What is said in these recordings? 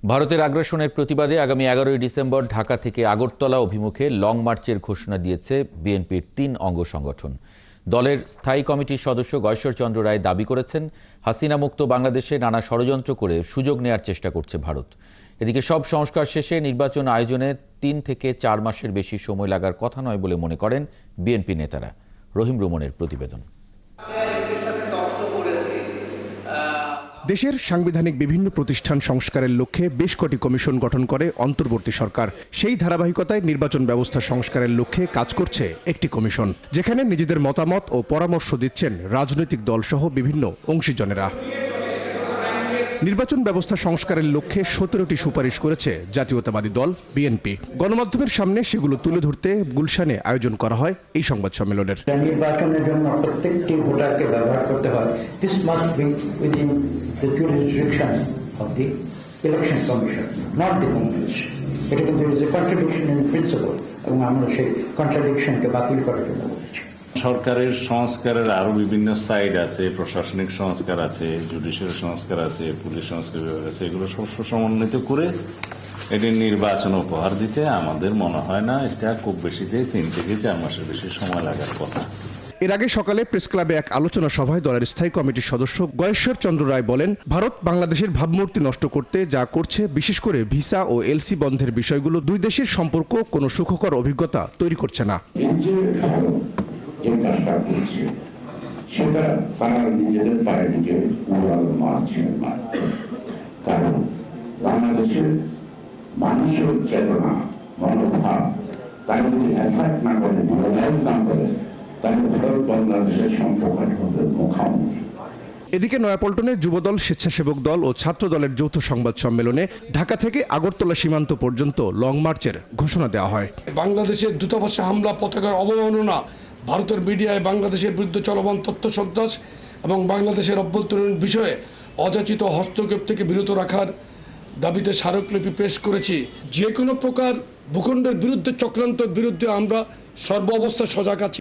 ভারতের আগ্রাসনের প্রতিবাদে আগামী 11ই ডিসেম্বর ঢাকা থেকে আগরতলা অভিমুখে লং মার্চের ঘোষণা দিয়েছে বিএনপির ৩ অঙ্গ সংগঠন। দলের স্থায়ী কমিটির সদস্য গয়েশ্বর চন্দ্র রায় দাবি করেছেন, হাসিনা মুক্ত বাংলাদেশে নানা ষড়যন্ত্র করে সুযোগ নেয়ার চেষ্টা করছে ভারত। এদিকে সব সংস্কার শেষে নির্বাচন আয়োজনে ৩ থেকে ৪ মাসের বেশি সময় লাগার কথা নয় বলে মনে করেন বিএনপি নেতারা। রহিম রুমনের প্রতিবেদন। দেশের সাংবিধানিক বিভিন্ন প্রতিষ্ঠান সংস্কারের লক্ষ্যে বেশ কটি কমিশন গঠন করে অন্তর্বর্তী সরকার। সেই ধারাবাহিকতায় নির্বাচন ব্যবস্থা সংস্কারের লক্ষ্যে কাজ করছে একটি কমিশন, যেখানে নিজেদের মতামত ও পরামর্শ দিচ্ছেন রাজনৈতিক দলসহ বিভিন্ন অংশীজনেরা। নির্বাচন ব্যবস্থা সংস্কারের লক্ষ্যে 17টি সুপারিশ করেছে জাতীয়তাবাদী দল বিএনপি। গণমাধ্যমের সামনে সেগুলো তুলে ধরতে গুলশানে আয়োজন করা হয় এই সংবাদ সম্মেলনের। নির্বাচনের জন্য প্রত্যেকটি ভোটারকে ব্যবহার করতে হয়। This must be within the jurisdiction of the election commission, not the Congress. এটা কিন্তু is a contradiction in principle, এবং আমরা সেই কন্ট্রাডিকশনকে বাতিল করার জন্য বলেছি। সরকারের সংস্কারের আরো বিভিন্ন সাইড আছে, প্রশাসনিক সংস্কার আছে, জুডিশিয়াল সংস্কার আছে, পুলিশ সংস্কার বিভাগ আছে, এগুলো সব সমন্বিত করে এটি নির্বাচন উপহার দিতে আমাদের মনে হয় না এটা খুব বেশিতে 3 থেকে 4 মাসের বেশি সময় লাগার কথা। এর আগে সকালে প্রেস ক্লাবে এক আলোচনা সভায় দলের স্থায়ী কমিটির সদস্য গয়েশ্বর চন্দ্র রায় বলেন, ভারত বাংলাদেশের ভাবমূর্তি নষ্ট করতে যা করছে, বিশেষ করে ভিসা ও এলসি বন্ধের বিষয়গুলো দুই দেশের সম্পর্ক কোনো সুখকর অভিজ্ঞতা তৈরি করছে না। যে কাজটা করছে সেটা তারা নিজেদের পায়ে নিজে উড়াল মারছে। কারণ বাংলাদেশের মানুষের চেতনা, মনোভাব তারা যদি অ্যাসাইড না করে, রিয়েলাইজ না করে, তাহলে ভারত বাংলাদেশের সম্পর্কের মধ্যে মুখামুখি। এদিকে নয়াপল্টনে যুবদল, স্বেচ্ছাসেবক দল ও ছাত্র দলের যৌথ সংবাদ সম্মেলনে ঢাকা থেকে আগরতলা সীমান্ত পর্যন্ত লং মার্চের ঘোষণা দেওয়া হয়। বাংলাদেশের দূতাবাসে হামলা, পতাকার অবমাননা, ভারতের মিডিয়ায় বাংলাদেশের বিরুদ্ধে চলমান তথ্য সন্ত্রাস এবং বাংলাদেশের অভ্যন্তরীণ বিষয়ে অযাচিত হস্তক্ষেপ থেকে বিরত রাখার দাবিতে স্মারকলিপি পেশ করেছি। যে কোনো প্রকার ভূখণ্ডের বিরুদ্ধে চক্রান্তের বিরুদ্ধে আমরা সর্বাবস্থায় সজাগ আছি।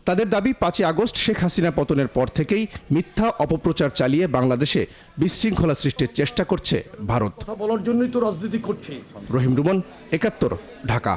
তাদের দাবি, 5ই আগস্ট শেখ হাসিনা পতনের পর থেকেই মিথ্যা অপপ্রচার চালিয়ে বাংলাদেশে বিশৃঙ্খলা সৃষ্টির চেষ্টা করছে ভারত। কথা বলার জন্যই তো রাজনীতি করছি। রহিম রুমন, 71, ঢাকা।